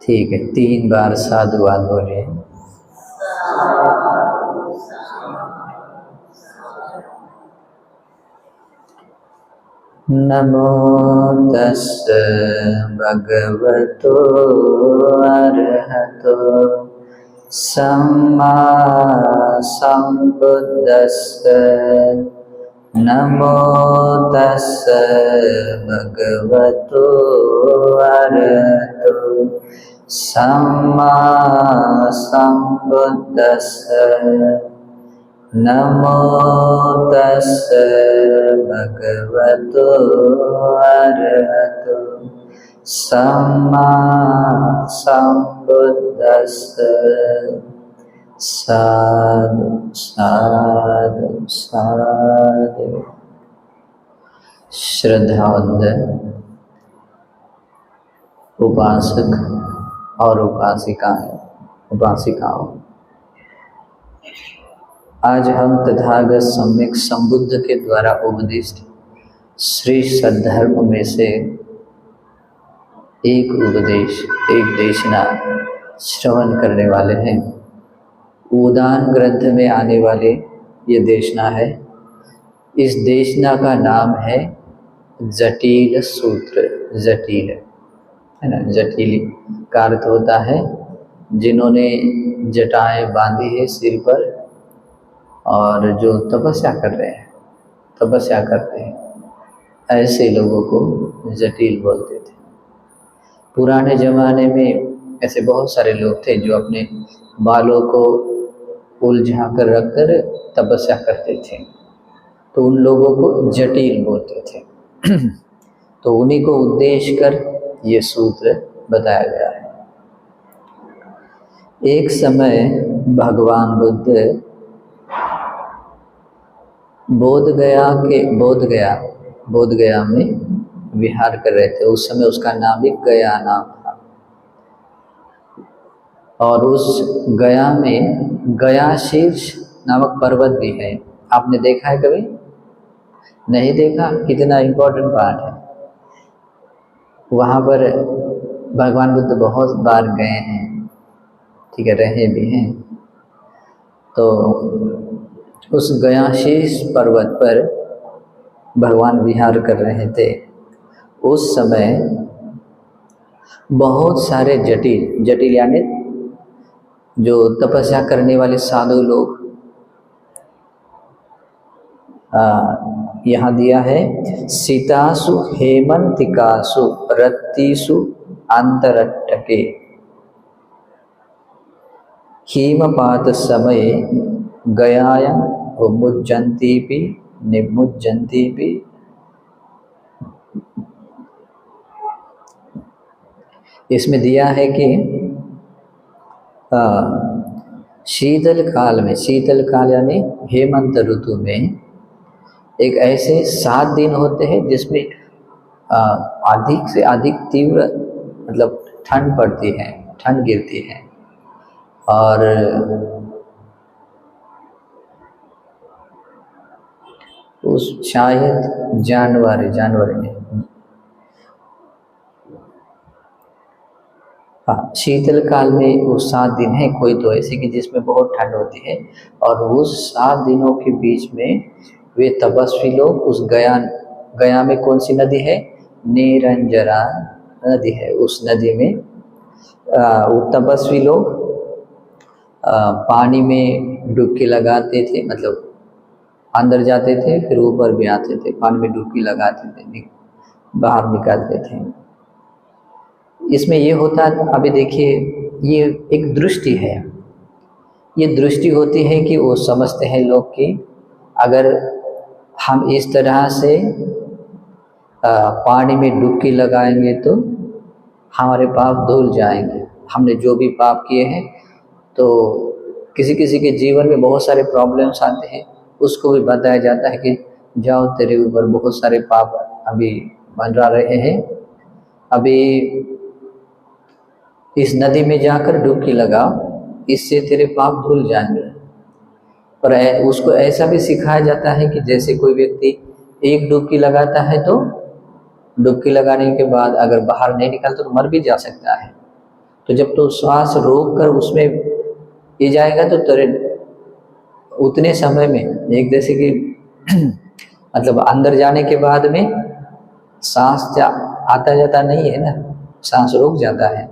ठीक है, 3 बार साधुवाद बोलिए। नमो तस्स भगवतो अरहतो सम्मा संबुद्दस्स। नमो तस्स भगवतो अरहतो सम्मा संबुद्दस्स। नमो तस्स भगवतो अरहतो सम्मा संबुद्दस्स। साधु साधु साधु। श्रद्धावंत उपासक और उपासिकाओं, आज हम तथागत सम्यक संबुद्ध के द्वारा उपदिष्ट श्री सद्धर्म में से एक उपदेश, एक देशना श्रवण करने वाले हैं। उदान ग्रंथ में आने वाले ये देशना है। इस देशना का नाम है जटिल सूत्र। जटिल है ना, जटिल का अर्थ होता है जिन्होंने जटाएं बांधी है सिर पर और जो तपस्या करते हैं, ऐसे लोगों को जटिल बोलते थे। पुराने ज़माने में ऐसे बहुत सारे लोग थे जो अपने बालों को उलझा कर रखकर तपस्या करते थे, तो उन लोगों को जटिल बोलते थे। तो उन्हीं को उद्देश्य कर ये सूत्र बताया गया है। एक समय भगवान बुद्ध बोधगया में विहार कर रहे थे। उस समय उसका नाम भी गया नाम था। और उस गया में गया शीर्ष नामक पर्वत भी है। आपने देखा है कभी? नहीं देखा? कितना इम्पोर्टेंट पार्ट है। वहाँ पर भगवान बुद्ध बहुत बार गए हैं, ठीक है, रहे भी हैं। तो उस गया शीर्ष पर्वत पर भगवान विहार कर रहे थे। उस समय बहुत सारे जटिल यानी जो तपस्या करने वाले साधु लोग, यहाँ दिया है सीतासु हेमंतिकासु रत्तीसु अंतरट्टके हिमपात समय गयाया मुज्जन्तीपि निमुज्जन्तीपि। इसमें दिया है कि शीतल काल यानी हेमंत ऋतु में एक ऐसे 7 दिन होते हैं जिसमें अधिक से अधिक तीव्र मतलब ठंड पड़ती है, ठंड गिरती है। और उस शायद जनवरी में शीतल काल में वो 7 दिन है कोई तो ऐसे कि जिसमें बहुत ठंड होती है। और उस 7 दिनों के बीच में वे तपस्वी लोग उस गया में कौन सी नदी है? निरंजरा नदी है। उस नदी में वो तपस्वी लोग पानी में डुबकी लगाते थे, मतलब अंदर जाते थे फिर ऊपर भी आते थे, पानी में डुबकी लगाते थे, बाहर निकलते थे। इसमें ये होता है, अभी देखिए ये एक दृष्टि है। ये दृष्टि होती है कि वो समझते हैं लोग कि अगर हम इस तरह से पानी में डुबकी लगाएंगे तो हमारे पाप धुल जाएंगे। हमने जो भी पाप किए हैं, तो किसी किसी के जीवन में बहुत सारे प्रॉब्लम्स आते हैं, उसको भी बताया जाता है कि जाओ तेरे ऊपर बहुत सारे पाप अभी मंडरा रहे हैं, अभी इस नदी में जाकर डुबकी लगाओ, इससे तेरे पाप धुल जाएंगे। और उसको ऐसा भी सिखाया जाता है कि जैसे कोई व्यक्ति एक डुबकी लगाता है तो डुबकी लगाने के बाद अगर बाहर नहीं निकलता तो मर भी जा सकता है। तो जब तो श्वास रोक कर उसमें ये जाएगा तो तेरे उतने समय में, एक जैसे कि मतलब अंदर जाने के बाद में सांस आता जाता नहीं है ना, सांस रुक जाता है,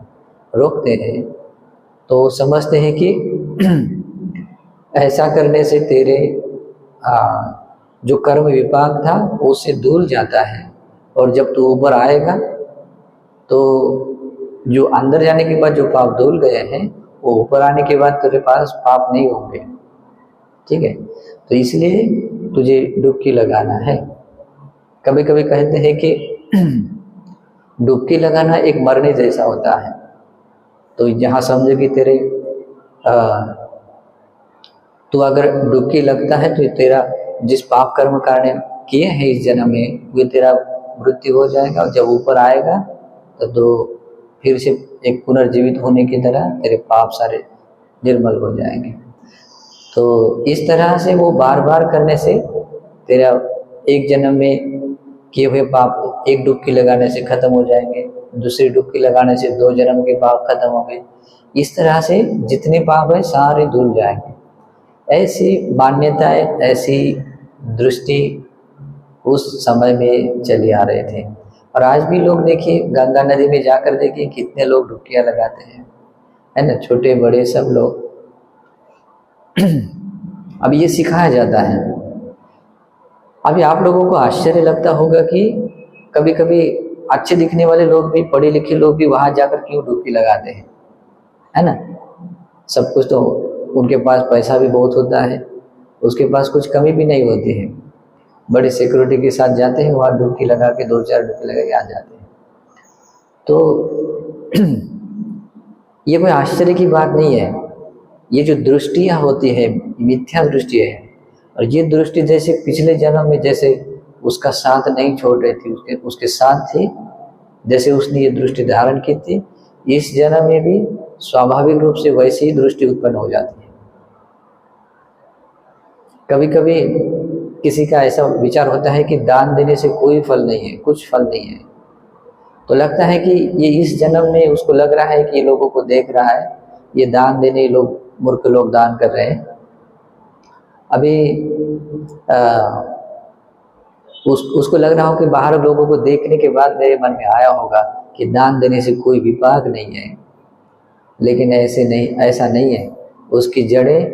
रोकते हैं तो समझते हैं कि ऐसा करने से तेरे जो कर्म विपाक था उससे धुल जाता है, और जब तू ऊपर आएगा तो जो अंदर जाने के बाद जो पाप धुल गए हैं वो ऊपर आने के बाद तेरे पास पाप नहीं होंगे। ठीक है, तो इसलिए तुझे डुबकी लगाना है। कभी कभी कहते हैं कि डुबकी लगाना एक मरने जैसा होता है। तो यहाँ समझो कि तेरे तू अगर डुबकी लगता है तो तेरा जिस पाप कर्म करने किए हैं इस जन्म में वो तेरा मृत्यु हो जाएगा, और जब ऊपर आएगा तो फिर से एक पुनर्जीवित होने की तरह तेरे पाप सारे निर्मल हो जाएंगे। तो इस तरह से वो बार बार करने से तेरा एक जन्म में किए हुए पाप एक डुबकी लगाने से खत्म हो जाएंगे, दूसरी डुबकी लगाने से 2 जन्म के पाप खत्म हो गए। इस तरह से जितने पाप है सारे धुल जाएंगे। ऐसी मान्यताएं, ऐसी दृष्टि उस समय में चली आ रहे थे। और आज भी लोग देखिए गंगा नदी में जाकर देखिए कितने लोग डुबकियां लगाते हैं, है ना, छोटे बड़े सब लोग। अब ये सिखाया जाता है। अभी आप लोगों को आश्चर्य लगता होगा कि कभी कभी अच्छे दिखने वाले लोग भी, पढ़े लिखे लोग भी वहां जाकर क्यों डुबकी लगाते हैं, है ना। सब कुछ तो उनके पास पैसा भी बहुत होता है, उसके पास कुछ कमी भी नहीं होती है, बड़ी सिक्योरिटी के साथ जाते हैं वहाँ डुबकी लगा के 2-4 डुबकी लगा के आ जाते हैं। तो ये कोई आश्चर्य की बात नहीं है। ये जो दृष्टियाँ होती है मिथ्या दृष्टि है, और ये दृष्टि जैसे पिछले जन्म में जैसे उसका साथ नहीं छोड़ रही थी, उसके साथ थी, जैसे उसने ये दृष्टि धारण की थी, इस जन्म में भी स्वाभाविक रूप से वैसी ही दृष्टि उत्पन्न हो जाती है। कभी कभी किसी का ऐसा विचार होता है कि दान देने से कोई फल नहीं है, कुछ फल नहीं है, तो लगता है कि ये इस जन्म में उसको लग रहा है कि ये लोगों को देख रहा है, ये दान देने लोग मूर्ख लोग दान कर रहे हैं। अभी उसको लग रहा हो कि बाहर लोगों को देखने के बाद मेरे मन में आया होगा कि दान देने से कोई विपाक नहीं है, लेकिन ऐसा नहीं है। उसकी जड़ें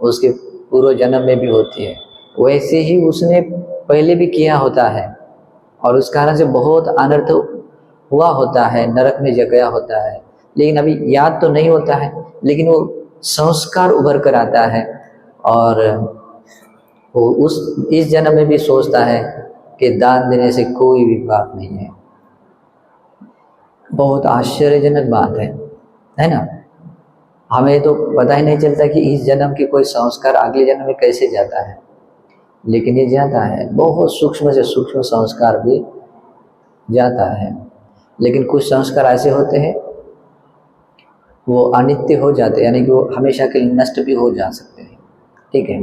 उसके पूर्व जन्म में भी होती है, वैसे ही उसने पहले भी किया होता है, और उस कारण से बहुत अनर्थ हुआ होता है, नरक में गया होता है, लेकिन अभी याद तो नहीं होता है, लेकिन वो संस्कार उभर कर आता है, और वो इस जन्म में भी सोचता है कि दान देने से कोई विपाक नहीं है। बहुत आश्चर्यजनक बात है ना। हमें तो पता ही नहीं चलता कि इस जन्म के कोई संस्कार अगले जन्म में कैसे जाता है, लेकिन ये जाता है। बहुत सूक्ष्म से सूक्ष्म संस्कार भी जाता है, लेकिन कुछ संस्कार ऐसे होते हैं वो अनित्य हो जाते हैं, यानी कि वो हमेशा के लिए नष्ट भी हो जा सकते हैं। ठीक है,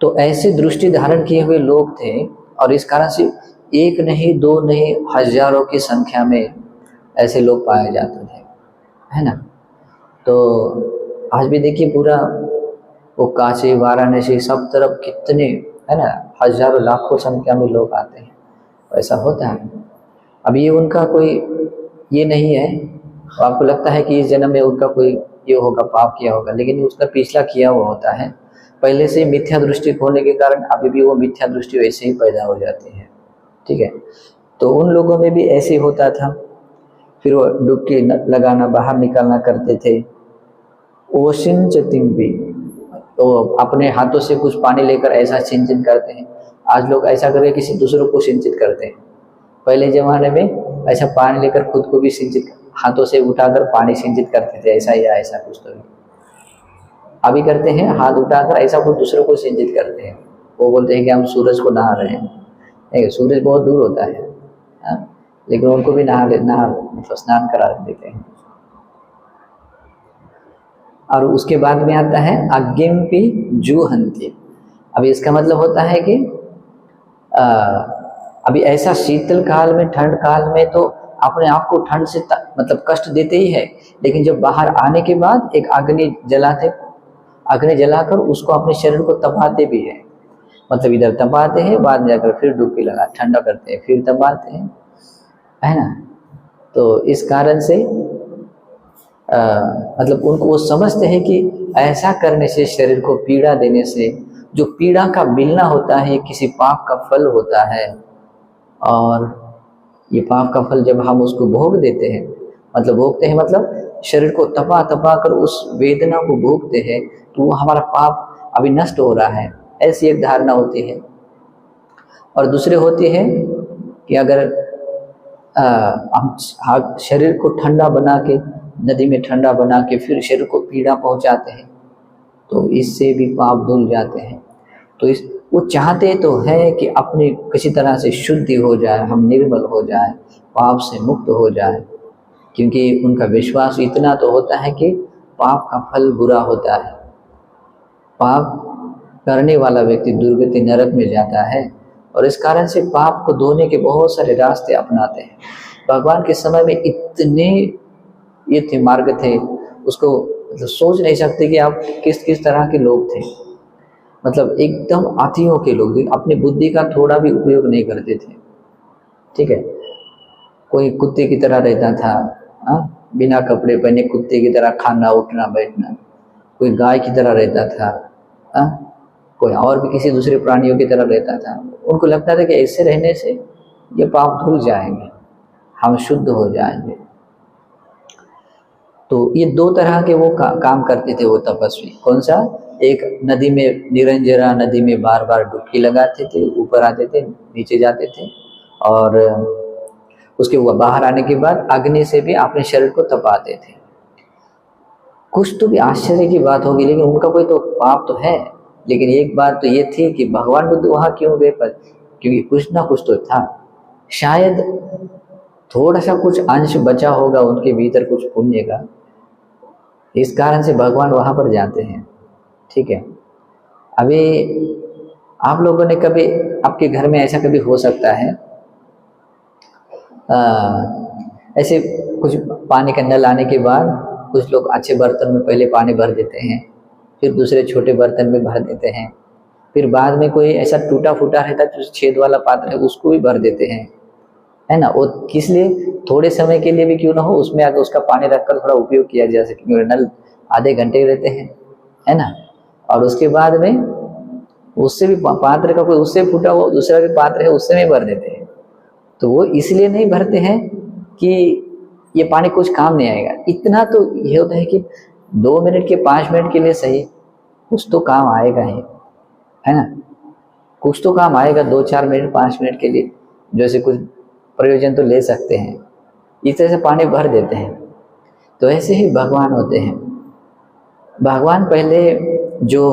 तो ऐसे दृष्टि धारण किए हुए लोग थे, और इस कारण से एक नहीं, दो नहीं, हजारों की संख्या में ऐसे लोग पाए जाते थे, है ना। तो आज भी देखिए पूरा वो काशी, वाराणसी, सब तरफ कितने, है ना, हजारों लाखों संख्या में लोग आते हैं, ऐसा होता है। अब ये उनका कोई ये नहीं है, आपको लगता है कि इस जन्म में उनका कोई ये होगा, पाप किया होगा, लेकिन उसका पिछला किया हुआ होता है पहले से। मिथ्या दृष्टि होने के कारण अभी भी वो मिथ्या दृष्टि वैसे ही पैदा हो जाती है। ठीक है, तो उन लोगों में भी ऐसे होता था। फिर वो डुबकी लगाना, बाहर निकालना करते थे। ओशन चतिंग भी, तो अपने हाथों से कुछ पानी लेकर ऐसा सिंचित करते हैं। आज लोग ऐसा करके किसी दूसरों को सिंचित करते हैं। पहले ज़माने में ऐसा पानी लेकर खुद को भी सिंचित, हाथों से उठाकर पानी सिंचित करते थे, ऐसा या ऐसा कुछ। तो अभी करते हैं, हाथ उठाकर ऐसा कुछ दूसरों को सिंचित करते हैं। वो बोलते हैं कि हम सूरज को नहा रहे हैं। सूरज बहुत दूर होता है, लेकिन उनको भी मतलब स्नान करा देते हैं। और उसके बाद में आता है अग्निमपि जुहन्ति। अभी इसका मतलब होता है कि अभी ऐसा शीतल काल में, ठंड काल में तो अपने आप को ठंड से मतलब कष्ट देते ही है, लेकिन जब बाहर आने के बाद एक अग्नि जलाकर उसको अपने शरीर को तपाते भी है। मतलब इधर तपाते हैं, बाद में जाकर फिर डुबकी लगा ठंडा करते हैं, फिर तपाते हैं, है ना। तो इस कारण से मतलब उनको वो समझते हैं कि ऐसा करने से, शरीर को पीड़ा देने से, जो पीड़ा का मिलना होता है किसी पाप का फल होता है, और ये पाप का फल जब हम उसको भोग देते हैं, मतलब भोगते हैं मतलब शरीर को तपा तपा कर उस वेदना को भोगते हैं, तो वो हमारा पाप अभी नष्ट हो रहा है, ऐसी एक धारणा होती है। और दूसरे होती है कि अगर हम शरीर को ठंडा बना के, नदी में ठंडा बना के फिर शरीर को पीड़ा पहुंचाते हैं, तो इससे भी पाप धुल जाते हैं। तो वो चाहते तो है कि अपनी किसी तरह से शुद्धि हो जाए, हम निर्मल हो जाए, पाप से मुक्त हो जाए, क्योंकि उनका विश्वास इतना तो होता है कि पाप का फल बुरा होता है, पाप करने वाला व्यक्ति दुर्गति नरक में जाता है, और इस कारण से पाप को धोने के बहुत सारे रास्ते अपनाते हैं। भगवान के समय में इतने ये थे मार्ग थे, उसको मतलब सोच नहीं सकते कि आप किस किस तरह के लोग थे। मतलब एकदम आतियों के लोग, अपनी बुद्धि का थोड़ा भी उपयोग नहीं करते थे, ठीक है। कोई कुत्ते की तरह रहता था, बिना कपड़े पहने कुत्ते की तरह खाना उठना बैठना, कोई गाय की तरह रहता था, कोई और भी किसी दूसरे प्राणियों की तरह रहता था। उनको लगता था कि ऐसे रहने से ये पाप धुल जाएंगे, हम शुद्ध हो जाएंगे। तो ये दो तरह के वो काम करते थे वो तपस्वी। कौन सा? एक नदी में, निरंजरा नदी में बार बार डुबकी लगाते थे, ऊपर आते थे, नीचे जाते थे, और उसके बाहर आने के बाद अग्नि से भी अपने शरीर को तपाते थे। कुछ तो भी आश्चर्य की बात होगी, लेकिन उनका कोई तो पाप तो है। लेकिन एक बात तो ये थी कि भगवान बुद्ध वहां क्यों गए, पर क्योंकि कुछ ना कुछ तो था, शायद थोड़ा सा कुछ अंश बचा होगा उनके भीतर कुछ पुण्य का, इस कारण से भगवान वहां पर जाते हैं, ठीक है। अभी आप लोगों ने कभी, आपके घर में ऐसा कभी हो सकता है, ऐसे कुछ पानी का नल आने के बाद कुछ लोग अच्छे बर्तन में पहले पानी भर देते हैं, फिर दूसरे छोटे बर्तन में भर देते हैं, फिर बाद में कोई ऐसा टूटा फूटा रहता है जो छेद वाला पात्र है उसको भी भर देते हैं, है ना। वो किस लिए? थोड़े समय के लिए भी क्यों ना हो, उसमें आगे उसका पानी रखकर थोड़ा उपयोग किया जा सके, क्योंकि नल आधे घंटे रहते हैं, है ना। और उसके बाद में उससे भी पात्र का कोई उससे फूटा हुआ दूसरा भी पात्र है उससे भी भर देते हैं। तो वो इसलिए नहीं भरते हैं कि ये पानी कुछ काम नहीं आएगा, इतना तो ये होता है कि 2 मिनट के 5 मिनट के लिए सही, कुछ तो काम आएगा ही, है ना। कुछ तो काम आएगा 2-4 मिनट 5 मिनट के लिए, जैसे कुछ प्रयोजन तो ले सकते हैं, इस तरह से पानी भर देते हैं। तो ऐसे ही भगवान होते हैं। भगवान पहले जो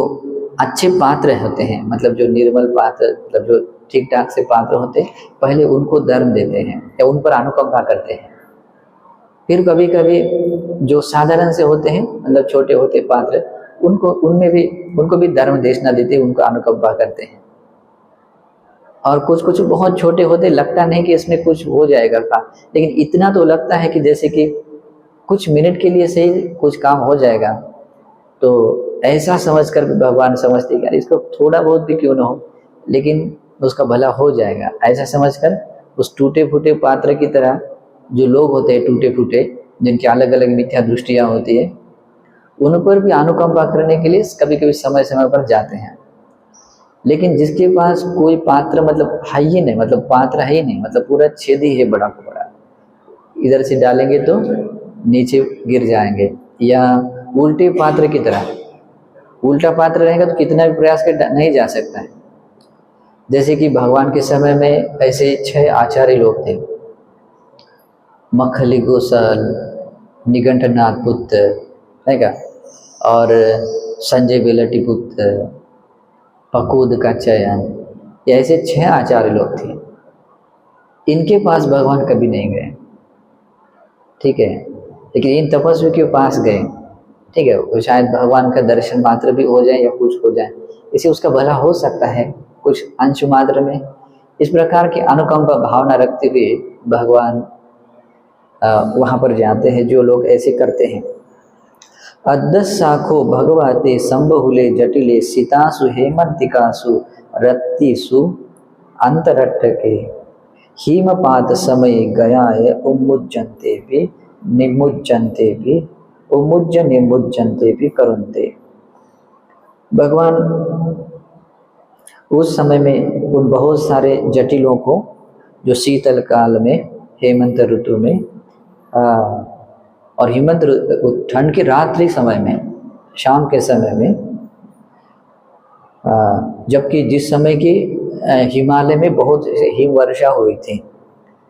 अच्छे पात्र होते हैं, मतलब जो निर्मल पात्र, मतलब जो ठीक ठाक से पात्र होते हैं, पहले उनको धर्म देते हैं या उन पर अनुकंपा करते हैं। फिर कभी कभी जो साधारण से होते हैं, मतलब छोटे होते पात्र, उनको भी धर्म देशना देते हैं, उनको अनुकंपा करते हैं। और कुछ कुछ बहुत छोटे होते, लगता नहीं कि इसमें कुछ हो जाएगा काम, लेकिन इतना तो लगता है कि जैसे कि कुछ मिनट के लिए सही कुछ काम हो जाएगा। तो ऐसा समझकर भगवान समझते कि यार इसको थोड़ा बहुत भी क्यों ना हो, लेकिन उसका भला हो जाएगा, ऐसा समझकर उस टूटे फूटे पात्र की तरह जो लोग होते हैं टूटे फूटे, जिनकी अलग अलग मिथ्या दृष्टियाँ होती है, उन पर भी अनुकंपा करने के लिए कभी कभी समय समय पर जाते हैं। लेकिन जिसके पास कोई पात्र मतलब है ही नहीं, मतलब पात्र है ही नहीं, मतलब पूरा छेद ही है बड़ा को बड़ा, इधर से डालेंगे तो नीचे गिर जाएंगे, या उल्टे पात्र की तरह, उल्टा पात्र रहेगा तो कितना भी प्रयास कर नहीं जा सकता है। जैसे कि भगवान के समय में ऐसे 6 आचार्य लोग थे, मखली गोसल, निगंठनाथ पुत्र है का, और संजय बेलटी पुत्र, पकूद का चयन, ये ऐसे 6 आचार्य लोग थे। इनके पास भगवान कभी नहीं गए, ठीक है, लेकिन इन तपस्वी के पास गए, ठीक है। वो शायद भगवान का दर्शन मात्र भी हो जाए या कुछ हो जाए, इसे उसका भला हो सकता है कुछ अंश मात्र में। इस प्रकार की अनुकंपा भावना रखते हुए भगवान वहाँ पर जाते हैं जो लोग ऐसे करते हैं। अद्दस साखो भगवते संबहुले जटिले सीतासु हेमंतिकासु रत्तिसु अंतरट्टके हिमपात समय गयाय उम्मुज्जन्ते भी निमुज्जन्ते भी उम्मुज्ज निमुज्जन्ते भी करुन्ते। भगवान उस समय में उन बहुत सारे जटिलों को जो शीतल काल में हेमंत ऋतु में और हेमंत ठंड के रात्रि समय में शाम के समय में जबकि जिस समय की हिमालय में बहुत हिम वर्षा हुई थी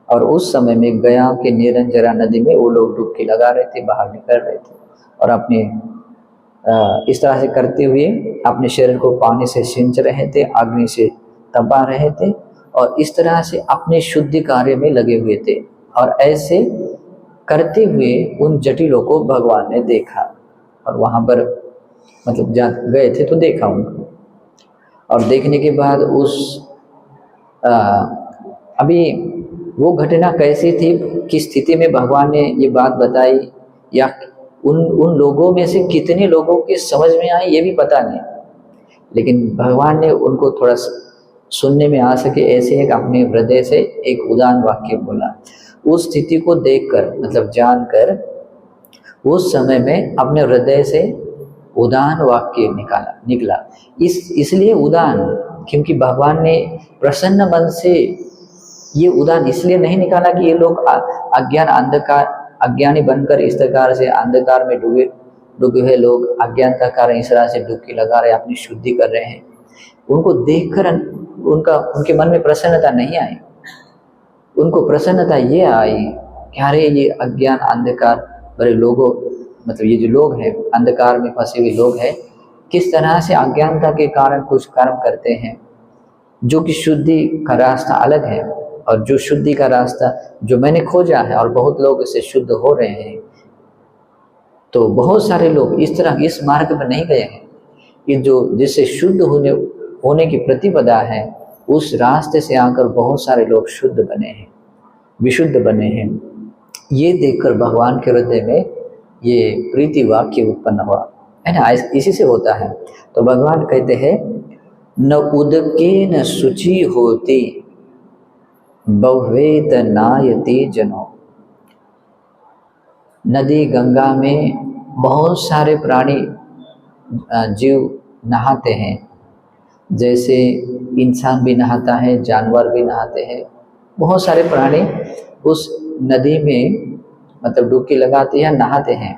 और उस समय में गया के निरंजरा नदी में वो लोग डुबकी लगा रहे थे, बाहर निकल रहे थे और अपने इस तरह से करते हुए अपने शरीर को पानी से सिंच रहे थे, अग्नि से तपा रहे थे और इस तरह से अपने शुद्धि कार्य में लगे हुए थे। और ऐसे करते हुए उन जटिलों को भगवान ने देखा और वहाँ पर मतलब जा गए थे तो देखा उनको। और देखने के बाद उस अभी वो घटना कैसी थी, किस स्थिति में भगवान ने ये बात बताई या उन लोगों में से कितने लोगों के समझ में आई ये भी पता नहीं, लेकिन भगवान ने उनको थोड़ा सुनने में आ सके ऐसे एक अपने हृदय से एक उदान वाक्य बोला। उस स्थिति को देखकर मतलब जानकर उस समय में अपने हृदय से उदान वाक्य निकला। इसलिए उदान क्योंकि भगवान ने प्रसन्न मन से ये उदान इसलिए नहीं निकाला कि ये लोग अज्ञानी बनकर इस प्रकार से अंधकार में डूबे हुए लोग अज्ञानता कारण इस तरह से डुबकी लगा रहे, अपनी शुद्धि कर रहे हैं। उनको देखकर उनके मन में प्रसन्नता नहीं आई, उनको प्रसन्नता ये आई कि अरे ये अज्ञान अंधकार भरे लोगों मतलब ये जो लोग हैं अंधकार में फंसे हुए लोग हैं, किस तरह से अज्ञानता के कारण कुछ कर्म करते हैं जो कि शुद्धि का रास्ता अलग है और जो शुद्धि का रास्ता जो मैंने खोजा है और बहुत लोग इससे शुद्ध हो रहे हैं। तो बहुत सारे लोग इस तरह इस मार्ग पर नहीं गए हैं कि जो जिससे शुद्ध होने की प्रतिपदा है उस रास्ते से आकर बहुत सारे लोग शुद्ध बने हैं, विशुद्ध बने हैं। ये देखकर भगवान के हृदय में ये प्रीति वाक्य उत्पन्न हुआ है ना, इसी से होता है। तो भगवान कहते हैं न उदके न शुचि होती बहुवेत नायति जनो। नदी गंगा में बहुत सारे प्राणी जीव नहाते हैं, जैसे इंसान भी नहाता है, जानवर भी नहाते हैं, बहुत सारे प्राणी उस नदी में मतलब डुबकी लगाते हैं, नहाते हैं,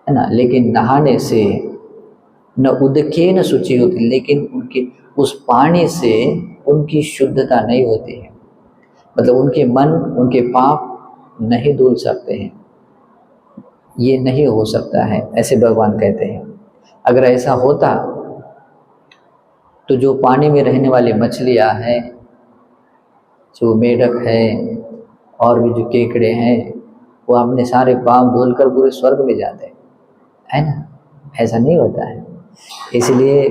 है ना। लेकिन नहाने से न उदके न शुचि होती, लेकिन उनकी उस पानी से उनकी शुद्धता नहीं होती है, मतलब उनके मन उनके पाप नहीं धुल सकते हैं, ये नहीं हो सकता है, ऐसे भगवान कहते हैं। अगर ऐसा होता तो जो पानी में रहने वाली मछलियाँ हैं, जो मेढक है और भी जो केकड़े हैं, वो अपने सारे पाप धुलकर पूरे स्वर्ग में जाते हैं, है ना। ऐसा नहीं होता है। इसलिए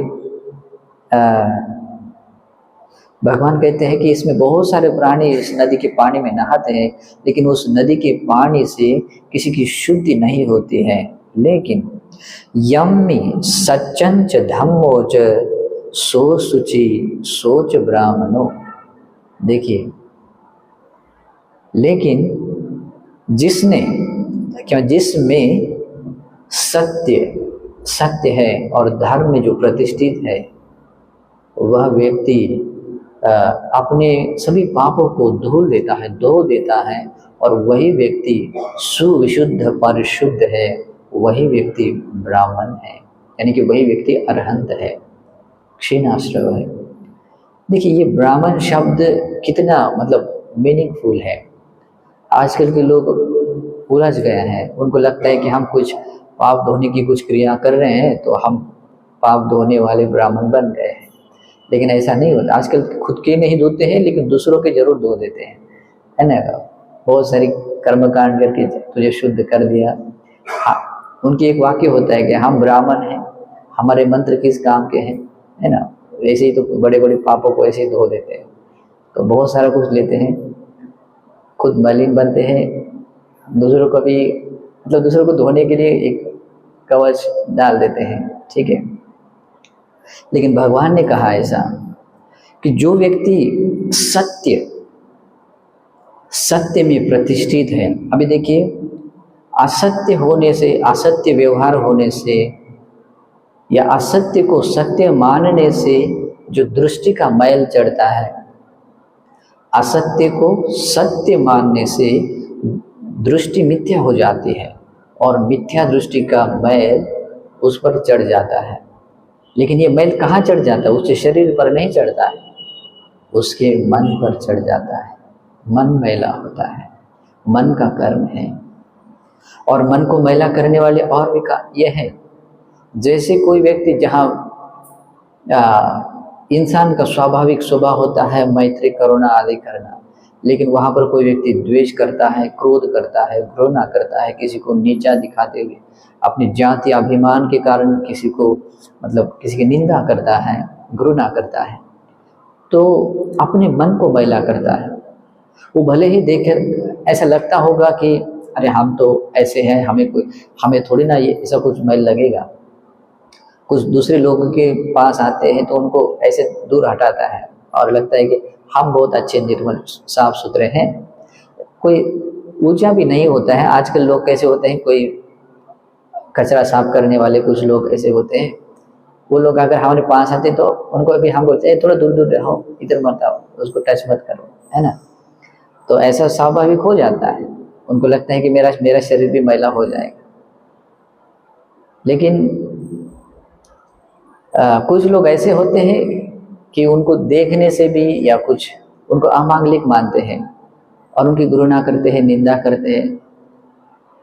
भगवान कहते हैं कि इसमें बहुत सारे प्राणी इस नदी के पानी में नहाते हैं, लेकिन उस नदी के पानी से किसी की शुद्धि नहीं होती है। लेकिन यम्मी सच्चंच धम्मोच सो शुचि सोच ब्राह्मणो। देखिए, लेकिन जिसमें सत्य है और धर्म में जो प्रतिष्ठित है, वह व्यक्ति अपने सभी पापों को धो देता है और वही व्यक्ति सुविशुद्ध परिशुद्ध है, वही व्यक्ति ब्राह्मण है, यानी कि वही व्यक्ति अरहंत है, क्षीणाश्रव है। देखिए, ये ब्राह्मण शब्द कितना मतलब मीनिंगफुल है। आजकल के लोग उलझ गए हैं, उनको लगता है कि हम कुछ पाप धोने की कुछ क्रिया कर रहे हैं तो हम पाप धोने वाले ब्राह्मण बन गए हैं, लेकिन ऐसा नहीं होता। आजकल खुद के नहीं धोते हैं, लेकिन दूसरों के जरूर धो देते हैं, है ना। बहुत सारी कर्मकांड करके तुझे शुद्ध कर दिया। हाँ, उनकी एक वाक्य होता है कि हम ब्राह्मण हैं, हमारे मंत्र किस काम के हैं, है ना। ऐसे ही तो बड़े बड़े पापों को ऐसे ही धो देते हैं, तो बहुत सारा कुछ लेते हैं, खुद मलिन बनते हैं दूसरों को भी मतलब दूसरों को धोने के लिए एक कवच डाल देते हैं, ठीक है। लेकिन भगवान ने कहा ऐसा कि जो व्यक्ति सत्य में प्रतिष्ठित है, अभी देखिए असत्य होने से, असत्य व्यवहार होने से या असत्य को सत्य मानने से जो दृष्टि का मैल चढ़ता है, असत्य को सत्य मानने से दृष्टि मिथ्या हो जाती है और मिथ्या दृष्टि का मैल उस पर चढ़ जाता है। लेकिन ये मैल कहाँ चढ़ जाता है? उसके शरीर पर नहीं चढ़ता है, उसके मन पर चढ़ जाता है। मन मैला होता है, मन का कर्म है। और मन को मैला करने वाले और भी यह है, जैसे कोई व्यक्ति जहाँ इंसान का स्वाभाविक स्वभाव होता है मैत्री करुणा आदि करना, लेकिन वहाँ पर कोई व्यक्ति द्वेष करता है, क्रोध करता है, घृणा करता है, किसी को नीचा दिखाते हुए अपनी जाति अभिमान के कारण किसी को मतलब किसी की निंदा करता है, घृणा करता है, तो अपने मन को मैला करता है। वो भले ही देखे ऐसा लगता होगा कि अरे हम तो ऐसे हैं, हमें थोड़ी ना ये ऐसा कुछ मैल लगेगा। कुछ दूसरे लोगों के पास आते हैं तो उनको ऐसे दूर हटाता है और लगता है कि हम बहुत अच्छे निर्मल साफ सुथरे हैं, कोई ऊंचा भी नहीं होता है। आजकल लोग कैसे होते हैं, कोई कचरा साफ करने वाले कुछ लोग ऐसे होते हैं, वो लोग अगर हमारे पास आते तो उनको भी हम बोलते हैं थोड़ा दूर दूर रहो, इधर मत आओ, उसको टच मत करो, है ना। तो ऐसा स्वाभाविक हो जाता है, उनको लगता है कि मेरा शरीर भी मैला हो जाएगा। लेकिन कुछ लोग ऐसे होते हैं कि उनको देखने से भी या कुछ उनको अमांगलिक मानते हैं और उनकी घृणा करते हैं, निंदा करते हैं,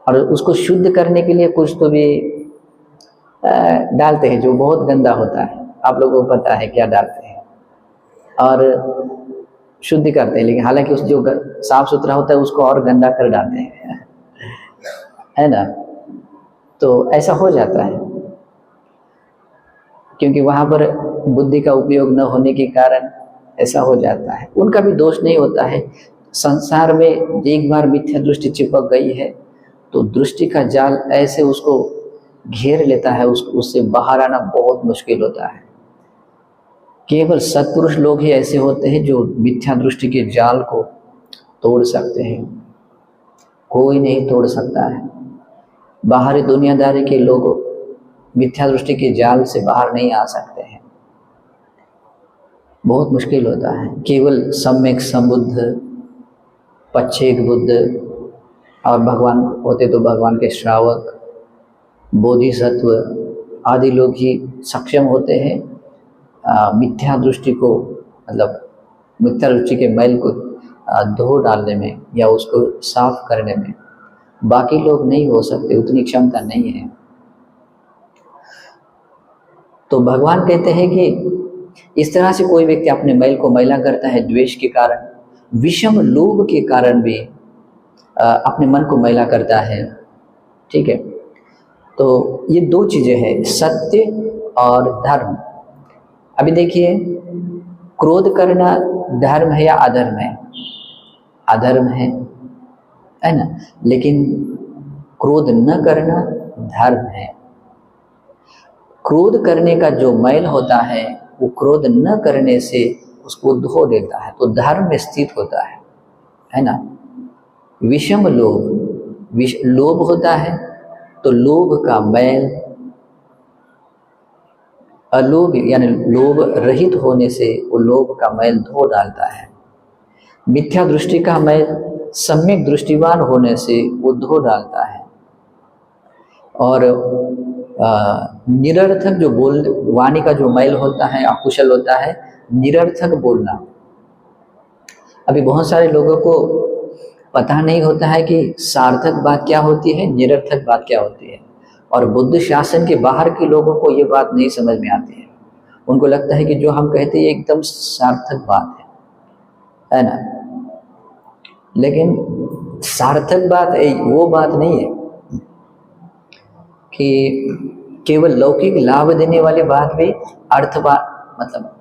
और उसको शुद्ध करने के लिए कुछ तो भी डालते हैं जो बहुत गंदा होता है। आप लोगों को पता है क्या डालते हैं और शुद्ध करते हैं, लेकिन हालांकि उस जो साफ सुथरा होता है उसको और गंदा कर डालते हैं, है ना। तो ऐसा हो जाता है क्योंकि वहाँ पर बुद्धि का उपयोग न होने के कारण ऐसा हो जाता है। उनका भी दोष नहीं होता है। संसार में एक बार मिथ्या दृष्टि चिपक गई है तो दृष्टि का जाल ऐसे उसको घेर लेता है, उससे बाहर आना बहुत मुश्किल होता है। केवल सत्पुरुष लोग ही ऐसे होते हैं जो मिथ्या दृष्टि के जाल को तोड़ सकते हैं, कोई नहीं तोड़ सकता है। बाहरी दुनियादारी के लोग मिथ्या दृष्टि के जाल से बाहर नहीं आ सकते हैं, बहुत मुश्किल होता है। केवल सम्यक संबुद्ध, पच्छेक बुद्ध और भगवान होते तो भगवान के श्रावक, बोधिसत्व आदि लोग ही सक्षम होते हैं मिथ्या दृष्टि को मतलब मिथ्या दृष्टि के मैल को धो डालने में या उसको साफ करने में। बाकी लोग नहीं हो सकते, उतनी क्षमता नहीं है। तो भगवान कहते हैं कि इस तरह से कोई व्यक्ति अपने मैल को मैला करता है द्वेष के कारण, विषम लोभ के कारण भी अपने मन को मैला करता है, ठीक है। तो ये दो चीजें हैं, सत्य और धर्म। अभी देखिए, क्रोध करना धर्म है या अधर्म है? अधर्म है ना। लेकिन क्रोध न करना धर्म है। क्रोध करने का जो मैल होता है वो क्रोध न करने से उसको धो देता है, तो धर्म में स्थित होता है ना। विषम लोभ होता है तो लोभ का मैल, अलोभ यानी लोभ रहित होने से वो लोभ का मैल धो डालता है। मिथ्या दृष्टि का मैल सम्यक दृष्टिवान होने से वो धो डालता है। और निरर्थक जो वाणी का जो मैल होता है, अकुशल होता है, निरर्थक बोलना। अभी बहुत सारे लोगों को पता नहीं होता है कि सार्थक बात क्या होती है, निरर्थक बात क्या होती है। और बुद्ध शासन के बाहर के लोगों को ये बात नहीं समझ में आती है। उनको लगता है कि जो हम कहते हैं एकदम सार्थक बात है ना। लेकिन सार्थक बात वो बात नहीं है कि केवल लौकिक लाभ देने वाली बात भी मतलब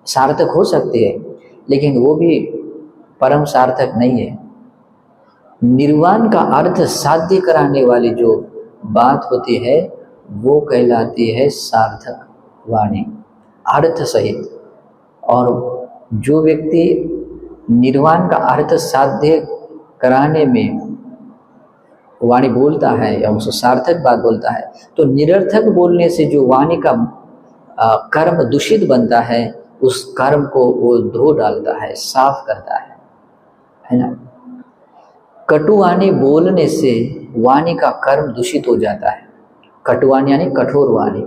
सार्थक हो सकती है, लेकिन वो भी परम सार्थक नहीं है। निर्वाण का अर्थ साध्य कराने वाली जो बात होती है वो कहलाती है सार्थक वाणी, अर्थ सहित। और जो व्यक्ति निर्वाण का अर्थ साध्य कराने में वाणी बोलता है या उसको सार्थक बात बोलता है, तो निरर्थक बोलने से जो वाणी का कर्म दूषित बनता है, उस कर्म को वो धो डालता है, साफ करता है ना। कटु वाणी बोलने से वाणी का कर्म दूषित हो जाता है। कटु वाणी यानी कठोर वाणी।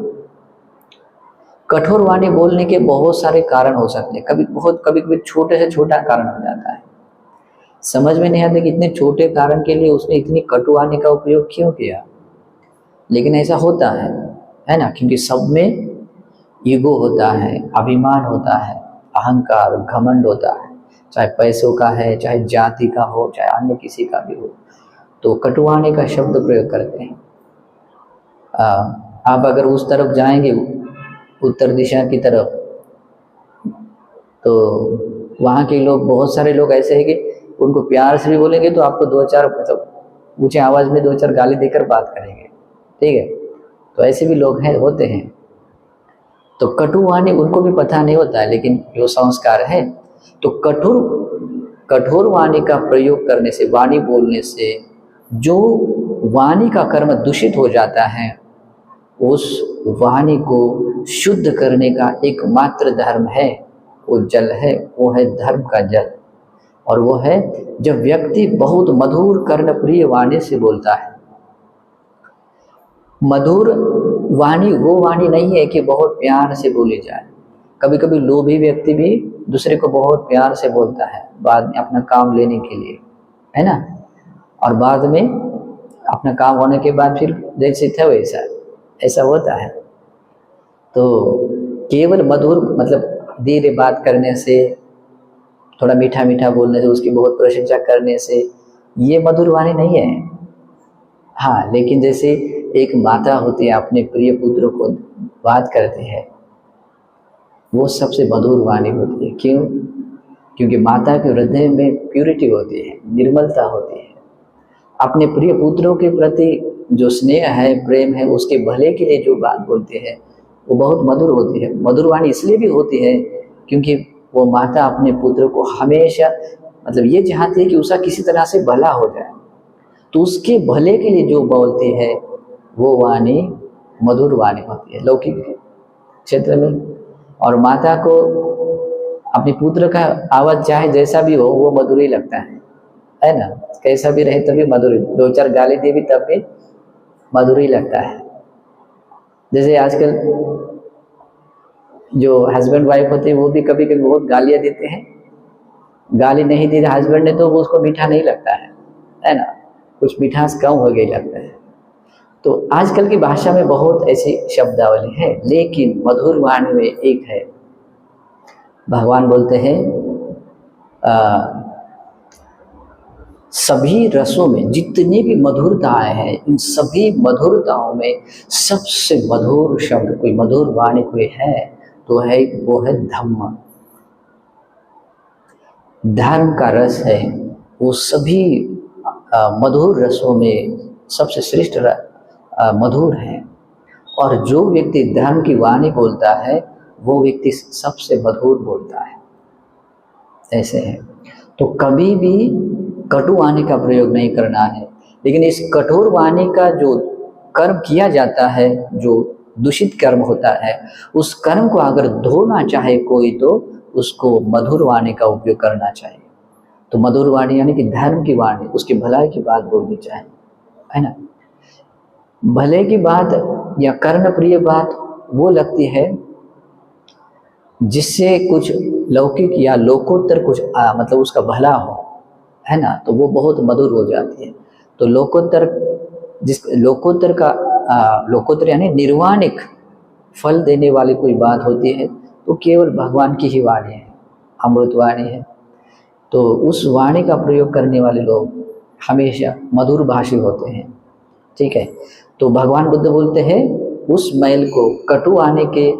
कठोर वाणी बोलने के बहुत सारे कारण हो सकते हैं। कभी कभी छोटे से छोटा कारण हो जाता है, समझ में नहीं आता कि इतने छोटे कारण के लिए उसने इतनी कटु वाणी का उपयोग क्यों किया, लेकिन ऐसा होता है ना। क्योंकि सब में ईगो होता है, अभिमान होता है, अहंकार, घमंड होता है, चाहे पैसों का है, चाहे जाति का हो, चाहे अन्य किसी का भी हो, तो कटु वाणी का शब्द प्रयोग करते हैं। आप अगर उस तरफ जाएंगे, उत्तर दिशा की तरफ, तो वहाँ के लोग, बहुत सारे लोग ऐसे हैं कि उनको प्यार से भी बोलेंगे तो आपको दो चार मतलब ऊंचे आवाज़ में दो चार गाली देकर बात करेंगे, ठीक है। तो ऐसे भी लोग हैं, होते हैं। तो कटु वाणी उनको भी पता नहीं होता है, लेकिन जो संस्कार है, तो कठोर वाणी का प्रयोग करने से, वाणी बोलने से जो वाणी का कर्म दूषित हो जाता है, उस वाणी को शुद्ध करने का एकमात्र धर्म है, वो जल है, वो है धर्म का जल। और वो है जब व्यक्ति बहुत मधुर कर्णप्रिय वाणी से बोलता है। मधुर वाणी वो वाणी नहीं है कि बहुत प्यार से बोली जाए। कभी कभी लोभी व्यक्ति भी दूसरे को बहुत प्यार से बोलता है, बाद में अपना काम लेने के लिए, है ना। और बाद में अपना काम होने के बाद फिर जैसे थे वैसा, ऐसा होता है। तो केवल मधुर मतलब धीरे बात करने से, थोड़ा मीठा मीठा बोलने से, उसकी बहुत प्रशंसा करने से ये मधुर वाणी नहीं है। हाँ, लेकिन जैसे एक माता होती है, अपने प्रिय पुत्र को बात करते हैं, वो सबसे मधुर वाणी होती है। क्यों? क्योंकि माता के हृदय में प्यूरिटी होती है, निर्मलता होती है। अपने प्रिय पुत्रों के प्रति जो स्नेह है, प्रेम है, उसके भले के लिए जो बात बोलते हैं वो बहुत मधुर होती है। मधुर वाणी इसलिए भी होती है क्योंकि वो माता अपने पुत्र को हमेशा मतलब ये चाहती है कि उसका किसी तरह से भला हो जाए, तो उसके भले के लिए जो बोलती है वो वाणी मधुर वाणी होती है लौकिक क्षेत्र में। और माता को अपने पुत्र का आवाज चाहे जैसा भी हो वो मधुर ही लगता है ना। कैसा भी रहे तभी मधुर, दो चार गाली दे भी तब भी मधुर ही लगता है। जैसे आजकल जो हस्बैंड वाइफ होते हैं वो भी कभी कभी बहुत गालियां देते हैं। गाली नहीं दी हस्बैंड ने तो वो उसको मीठा नहीं लगता है ना, कुछ मिठास कम हो गई लगता है। तो आजकल की भाषा में बहुत ऐसी शब्दावली है, लेकिन मधुर वाणी में एक है। भगवान बोलते हैं सभी रसों में जितनी भी मधुरताएं हैं, इन सभी मधुरताओं में सबसे मधुर शब्द, कोई मधुर वाणी कोई है तो है वो है धम्म। धर्म का रस है, वो सभी मधुर रसों में सबसे श्रेष्ठ मधुर है। और जो व्यक्ति धर्म की वाणी बोलता है वो व्यक्ति सबसे मधुर बोलता है, ऐसे है। तो कभी भी कटु वाणी का प्रयोग नहीं करना है। लेकिन इस कठोर वाणी का जो कर्म किया जाता है, जो दूषित कर्म होता है, उस कर्म को अगर धोना चाहे कोई तो उसको मधुर वाणी का उपयोग करना चाहिए। तो मधुर वाणी यानी कि धर्म की वाणी, उसकी भलाई की बात बोलनी चाहिए, है ना। भले की बात या कर्ण प्रिय बात वो लगती है जिससे कुछ लौकिक या लोकोत्तर कुछ मतलब उसका भला हो, है ना, तो वो बहुत मधुर हो जाती है। तो लोकोत्तर का लोकोत्तर यानी निर्वाणिक फल देने वाली कोई बात होती है तो केवल भगवान की ही वाणी है, अमृत वाणी है। तो उस वाणी का प्रयोग करने वाले लोग हमेशा मधुर भाषी होते हैं, ठीक है। तो भगवान बुद्ध बोलते हैं उस मैल को, कटु वाणी के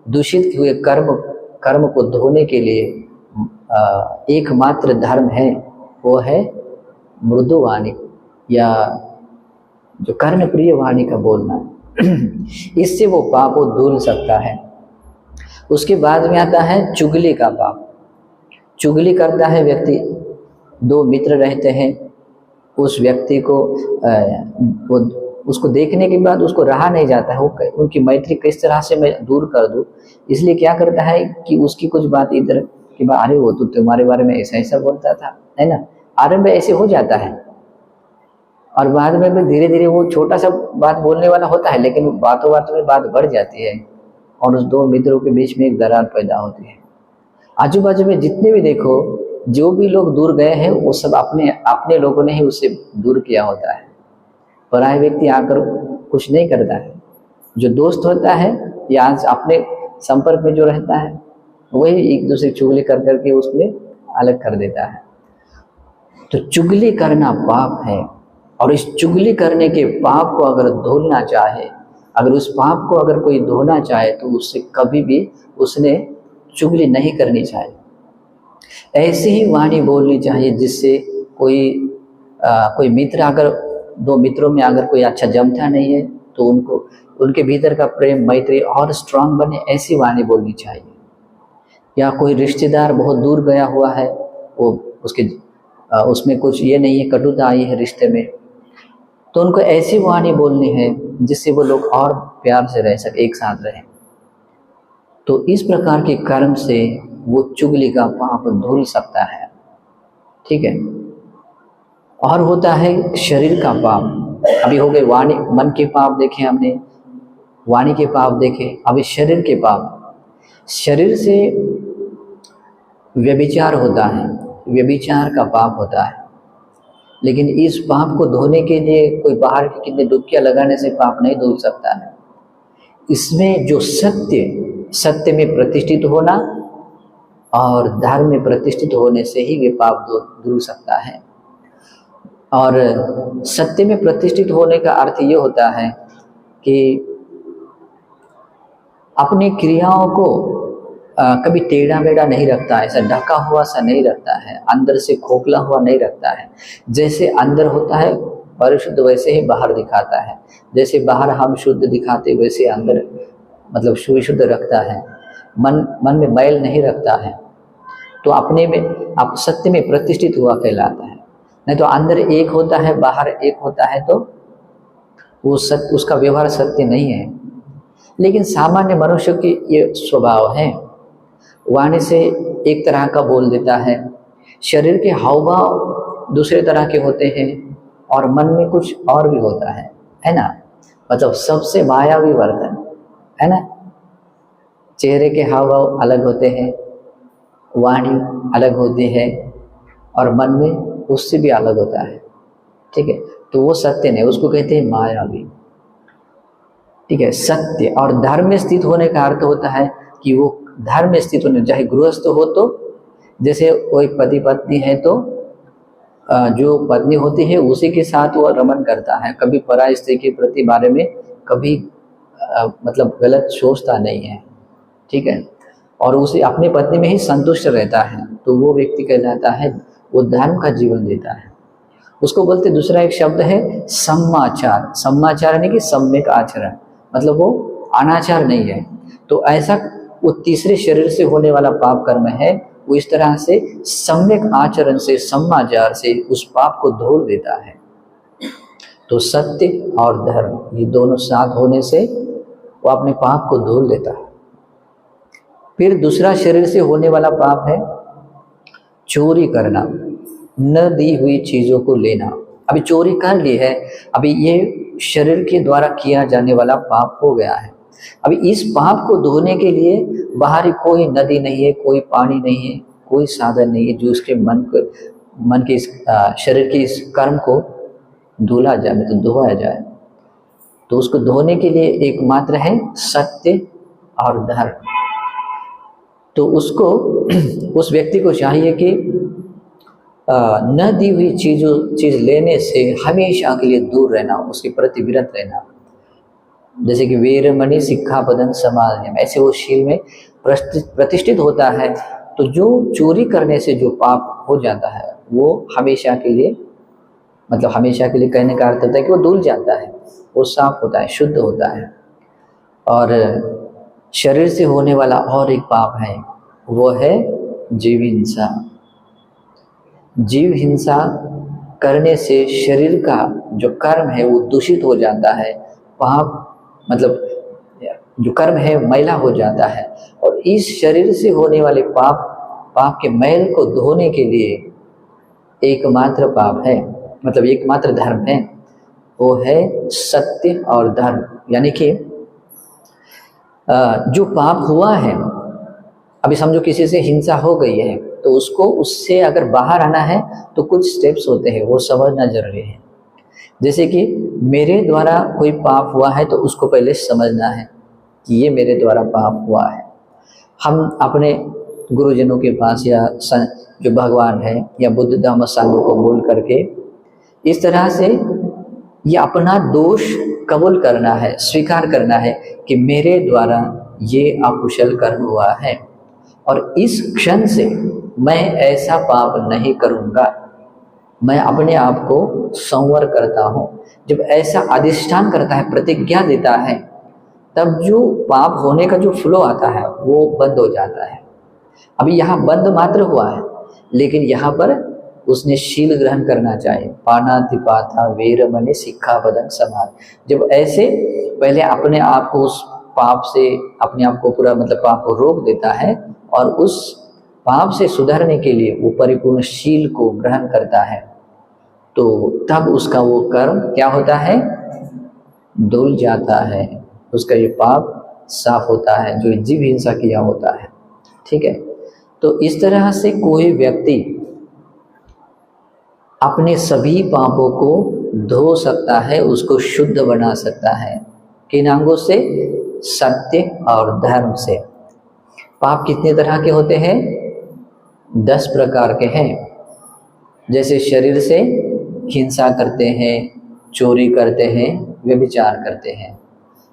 दूषित हुए कर्म को धोने के लिए एकमात्र धर्म है, वो है मृदु वाणी या जो कर्ण प्रिय वाणी का बोलना, इससे वो पाप को धुल सकता है। उसके बाद में आता है चुगली का पाप। चुगली करता है व्यक्ति, दो मित्र रहते हैं, उस व्यक्ति को वो उसको देखने के बाद उसको रहा नहीं जाता है, वो उनकी मैत्री किस तरह से मैं दूर कर दूं, इसलिए क्या करता है कि उसकी कुछ बात इधर कि अरे वो तो तुम्हारे बारे में ऐसा ऐसा बोलता था, है ना, आरंभ में ऐसे हो जाता है और बाद में धीरे धीरे वो छोटा सा बात बोलने वाला होता है, लेकिन बातों बातों में बात बढ़ जाती है और उस दो मित्रों के बीच में एक दरार पैदा होती है। आजू बाजू में जितने भी देखो, जो भी लोग दूर गए हैं वो सब अपने अपने लोगों ने ही उससे दूर किया होता है। पराया व्यक्ति आकर कुछ नहीं करता है। जो दोस्त होता है या अपने संपर्क में जो रहता है वही एक दूसरे की चुगली कर करके उसमें अलग कर देता है। तो चुगली करना पाप है और इस चुगली करने के पाप को अगर धोना चाहे, अगर उस पाप को अगर कोई धोना चाहे तो उससे कभी भी उसने चुगली नहीं करनी चाहिए। ऐसी ही वाणी बोलनी चाहिए जिससे कोई मित्र, अगर दो मित्रों में अगर कोई अच्छा जमता नहीं है तो उनको उनके भीतर का प्रेम मैत्री और स्ट्रांग बने, ऐसी वाणी बोलनी चाहिए। या कोई रिश्तेदार बहुत दूर गया हुआ है, वो उसमें कुछ ये नहीं है, कटुता आई है रिश्ते में, तो उनको ऐसी वाणी बोलनी है जिससे वो लोग और प्यार से रह सके, एक साथ रहें। तो इस प्रकार के कर्म से वो चुगली का पाप धुल सकता है। ठीक है। और होता है शरीर का पाप। अभी हो गए वाणी, मन के पाप देखे हमने, वाणी के पाप देखे, अभी शरीर के पाप। शरीर से व्यभिचार होता है, व्यभिचार का पाप होता है, लेकिन इस पाप को धोने के लिए कोई बाहर की कितने डुबकियां लगाने से पाप नहीं धुल सकता है। इसमें जो सत्य में प्रतिष्ठित होना और धर्म में प्रतिष्ठित होने से ही वे पाप धुल सकता है। और सत्य में प्रतिष्ठित होने का अर्थ ये होता है कि अपनी क्रियाओं को कभी टेढ़ा मेढ़ा नहीं रखता है, ऐसा ढका हुआ सा नहीं रखता है, अंदर से खोखला हुआ नहीं रखता है। जैसे अंदर होता है परिशुद्ध वैसे ही बाहर दिखाता है। जैसे बाहर हम शुद्ध दिखाते वैसे अंदर मतलब शुद्ध रखता है। मन में मैल नहीं रखता है, तो अपने में आप सत्य में प्रतिष्ठित हुआ कहलाता है। नहीं तो अंदर एक होता है बाहर एक होता है तो वो सत्य, उसका व्यवहार सत्य नहीं है। लेकिन सामान्य मनुष्य की ये स्वभाव है, वाणी से एक तरह का बोल देता है, शरीर के हाव भाव दूसरे तरह के होते हैं और मन में कुछ और भी होता है ना। मतलब सबसे मायावी वर्तन है ना। चेहरे के हाव भाव अलग होते हैं, वाणी अलग होती है और मन में उससे भी अलग होता है। ठीक है, तो वो सत्य नहीं, उसको कहते हैं मायावी। ठीक है। सत्य और धर्म में स्थित होने का अर्थ होता है कि वो धर्म में स्थित होने, चाहे गृहस्थ हो तो जैसे कोई पति पत्नी है तो जो पत्नी होती है उसी के साथ वो रमन करता है, कभी पराई स्त्री के प्रति बारे में कभी मतलब गलत सोचता नहीं है। ठीक है। और उसे अपनी पत्नी में ही संतुष्ट रहता है, तो वो व्यक्ति कहलाता है वो धर्म का जीवन देता है। उसको बोलते दूसरा एक शब्द है सम्माचार। सम्माचार नहीं कि सम्यक आचरण, मतलब वो अनाचार नहीं है। तो ऐसा वो तीसरे शरीर से होने वाला पाप कर्म है, वो इस तरह से सम्यक आचरण से सम्माचार से उस पाप को धो देता है। तो सत्य और धर्म ये दोनों साथ होने से वो अपने पाप को धो देता है। फिर दूसरा शरीर से होने वाला पाप है चोरी करना, न दी हुई चीजों को लेना। अभी चोरी कर ली है, अभी ये शरीर के द्वारा किया जाने वाला पाप हो गया है। अभी इस पाप को धोने के लिए बाहरी कोई नदी नहीं है, कोई पानी नहीं है, कोई साधन नहीं है जो उसके मन के इस शरीर के इस कर्म को धुला जाए, मतलब धोया जाए। तो उसको धोने के लिए एकमात्र है सत्य और धर्म। तो उसको उस व्यक्ति को चाहिए कि न दी हुई चीज लेने से हमेशा के लिए दूर रहना, उसके प्रति विरत रहना। जैसे कि वीरमणि सिक्खापदं समादन्यम, ऐसे वो शील में प्रतिष्ठित होता है। तो जो चोरी करने से जो पाप हो जाता है वो हमेशा के लिए मतलब हमेशा के लिए कहने का अर्थ होता है कि वो धुल जाता है, वो साफ होता है, शुद्ध होता है। और शरीर से होने वाला और एक पाप है, वो है जीव हिंसा। जीव हिंसा करने से शरीर का जो कर्म है वो दूषित हो जाता है, पाप मतलब जो कर्म है मैला हो जाता है। और इस शरीर से होने वाले पाप के मैल को धोने के लिए एकमात्र पाप है, मतलब एकमात्र धर्म है, वो है सत्य और धर्म। यानी कि जो पाप हुआ है, अभी समझो किसी से हिंसा हो गई है, तो उसको उससे अगर बाहर आना है तो कुछ स्टेप्स होते हैं, वो समझना जरूरी है। जैसे कि मेरे द्वारा कोई पाप हुआ है तो उसको पहले समझना है कि ये मेरे द्वारा पाप हुआ है। हम अपने गुरुजनों के पास या जो भगवान है या बुद्ध धम्म संघ को बोल करके इस तरह से ये अपना दोष कबूल करना है, स्वीकार करना है कि मेरे द्वारा ये अकुशल कर्म हुआ है और इस क्षण से मैं ऐसा पाप नहीं करूँगा। मैं अपने आप को संवर करता हूँ। जब ऐसा अधिष्ठान करता है, प्रतिज्ञा देता है, तब जो पाप होने का जो फ्लो आता है वो बंद हो जाता है। अभी यहाँ बंद मात्र हुआ है, लेकिन यहाँ पर उसने शील ग्रहण करना चाहिए। पानातिपाता वीरमणि सिक्खापदं समाद। जब ऐसे पहले अपने आप को उस पाप से अपने आप को पूरा मतलब पाप को रोक देता है और उस पाप से सुधरने के लिए वो परिपूर्ण शील को ग्रहण करता है, तो तब उसका वो कर्म क्या होता है, धुल जाता है, उसका ये पाप साफ होता है जो जीव हिंसा किया होता है। ठीक है, तो इस तरह से कोई व्यक्ति अपने सभी पापों को धो सकता है, उसको शुद्ध बना सकता है। किन अंगों से? सत्य और धर्म से। पाप कितने तरह के होते हैं? 10 प्रकार के हैं। जैसे शरीर से हिंसा करते हैं, चोरी करते हैं, व्यभिचार करते हैं।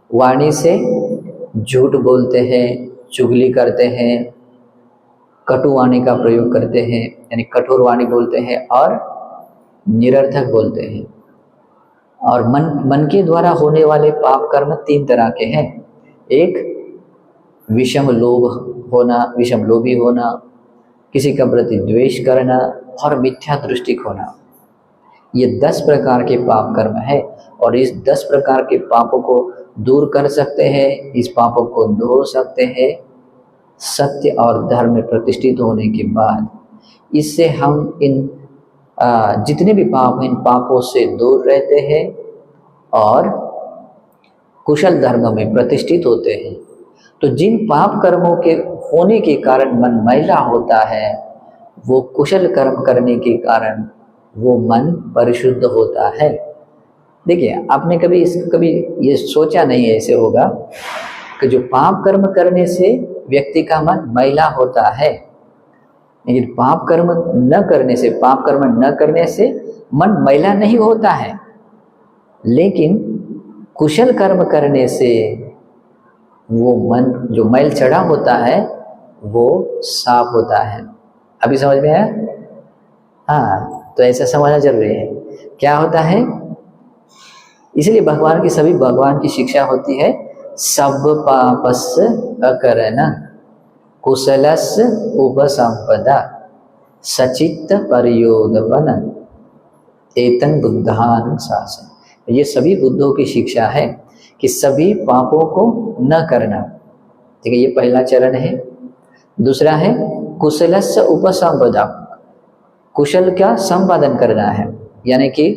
वाणी से झूठ बोलते हैं, चुगली करते हैं, कटु वाणी का प्रयोग करते हैं, यानी कठोर वाणी बोलते हैं और निरर्थक बोलते हैं। और मन के द्वारा होने वाले पाप कर्म 3 तरह के हैं। एक विषम लोभ होना, विषम लोभी होना, किसी का प्रति द्वेष करना और मिथ्या दृष्टि होना। ये 10 प्रकार के पाप कर्म है और इस 10 प्रकार के पापों को दूर कर सकते हैं, इस पापों को धो सकते हैं सत्य और धर्म में प्रतिष्ठित होने के बाद। इससे हम इन जितने भी पाप हैं, इन पापों से दूर रहते हैं और कुशल धर्म में प्रतिष्ठित होते हैं। तो जिन पाप कर्मों के होने के कारण मन मैला होता है, वो कुशल कर्म करने के कारण वो मन परिशुद्ध होता है। देखिए, आपने कभी ये सोचा नहीं ऐसे होगा कि जो पाप कर्म करने से व्यक्ति का मन मैला होता है, लेकिन पाप कर्म न करने से मन मैला नहीं होता है, लेकिन कुशल कर्म करने से वो मन जो मैल चढ़ा होता है वो साफ होता है। अभी समझ में आया? हाँ, तो ऐसा समझना जरूरी है। क्या होता है? इसलिए भगवान की शिक्षा होती है, सब पापस्य अकरण कुशलस्य उपसंपदा सचित्त परियोदपन एतं बुद्धानुशासन। ये सभी बुद्धों की शिक्षा है कि सभी पापों को न करना। ठीक है, ये पहला चरण है। दूसरा है कुशलस्य उपसंपदा, कुशल का संपादन करना है, यानी कि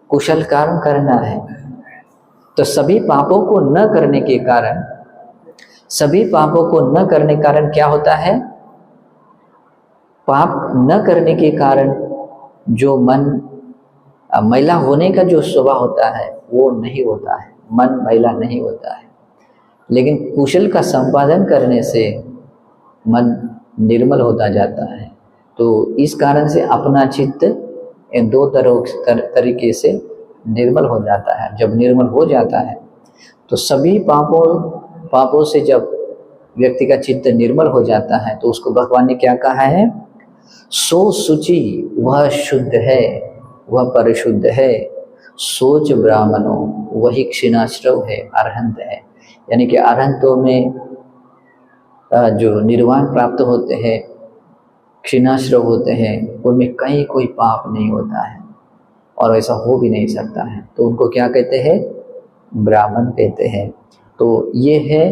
कुशल कर्म करना है। तो सभी पापों को न करने के कारण क्या होता है? पाप न करने के कारण जो मन मैला होने का जो स्वभाव होता है वो नहीं होता है, मन मैला नहीं होता है। लेकिन कुशल का संपादन करने से मन निर्मल होता जाता है। तो इस कारण से अपना चित्त इन 2 तरीके से निर्मल हो जाता है। जब निर्मल हो जाता है तो सभी पापों से जब व्यक्ति का चित्त निर्मल हो जाता है तो उसको भगवान ने क्या कहा है? सो शुचि वह शुद्ध है, वह परिशुद्ध है। सोच ब्राह्मणों वही क्षीणाश्रव है, अरहंत है। यानी कि अरहंतों में जो निर्वाण प्राप्त होते हैं, क्षीणाश्रव होते हैं, उनमें कहीं कोई पाप नहीं होता है और ऐसा हो भी नहीं सकता है। तो उनको क्या कहते हैं? ब्राह्मण कहते हैं। तो ये है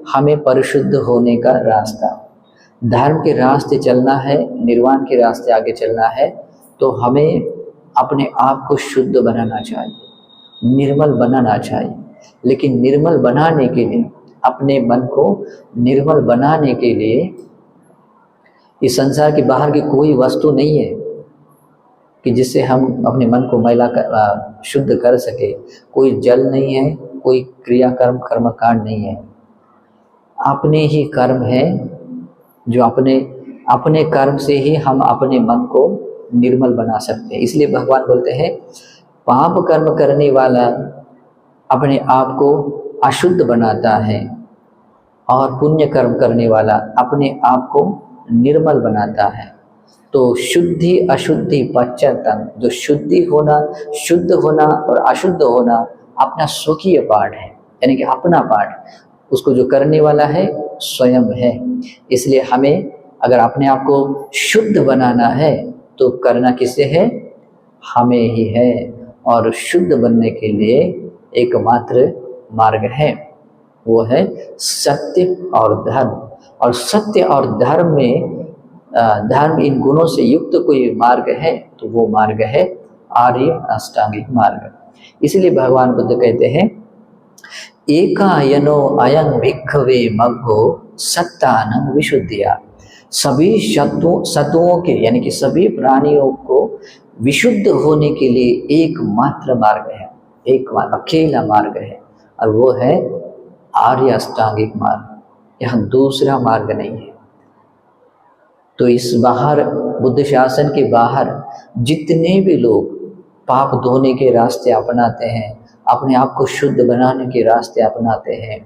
हमें परिशुद्ध होने का रास्ता। धर्म के रास्ते चलना है, निर्वाण के रास्ते आगे चलना है, तो हमें अपने आप को शुद्ध बनाना चाहिए, निर्मल बनाना चाहिए। लेकिन निर्मल बनाने के लिए, अपने मन को निर्मल बनाने के लिए इस संसार के बाहर की कोई वस्तु नहीं है कि जिससे हम अपने मन को मैला शुद्ध कर सके। कोई जल नहीं है, कोई क्रियाकर्म कर्मकांड नहीं है, अपने ही कर्म है जो अपने कर्म से ही हम अपने मन को निर्मल बना सकते हैं। इसलिए भगवान बोलते हैं पाप कर्म करने वाला अपने आप को अशुद्ध बनाता है और पुण्य कर्म करने वाला अपने आप को निर्मल बनाता है। तो शुद्धि अशुद्धि पश्चातम, जो शुद्ध होना और अशुद्ध होना अपना स्वकीय पाठ है, यानी कि अपना पाठ, उसको जो करने वाला है स्वयं है। इसलिए हमें अगर अपने आप को शुद्ध बनाना है तो करना किससे है? हमें ही है। और शुद्ध बनने के लिए एकमात्र मार्ग है, वो है सत्य और धर्म। और सत्य और धर्म में धर्म इन गुणों से युक्त कोई मार्ग है तो वो मार्ग है आर्य अष्टांगिक मार्ग। इसलिए भगवान बुद्ध कहते हैं एकायनो अयं भिक्खवे मग्गो सत्तानं विशुद्धिया। सभी सत्वों के यानी कि सभी प्राणियों को विशुद्ध होने के लिए एकमात्र मार्ग है, एकमात्र अकेला मार्ग है, और वो है आर्य अष्टांगिक मार्ग। यहाँ दूसरा मार्ग नहीं है। तो इस बाहर बुद्ध शासन के बाहर जितने भी लोग पाप धोने के रास्ते अपनाते हैं, अपने आप को शुद्ध बनाने के रास्ते अपनाते हैं,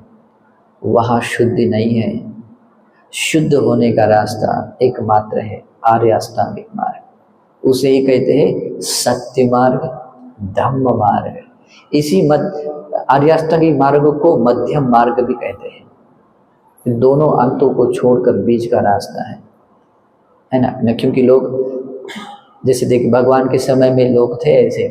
वहाँ शुद्धि नहीं है। शुद्ध होने का रास्ता एकमात्र है आर्य अष्टांगिक मार्ग। उसे ही कहते हैं सत्य मार्ग, धम्म मार्ग। इसी आर्य अष्टांगिक मार्ग को मध्यम मार्ग भी कहते हैं। दोनों अंतों को छोड़कर बीच का रास्ता है ना। क्योंकि लोग जैसे देखिए भगवान के समय में लोग थे ऐसे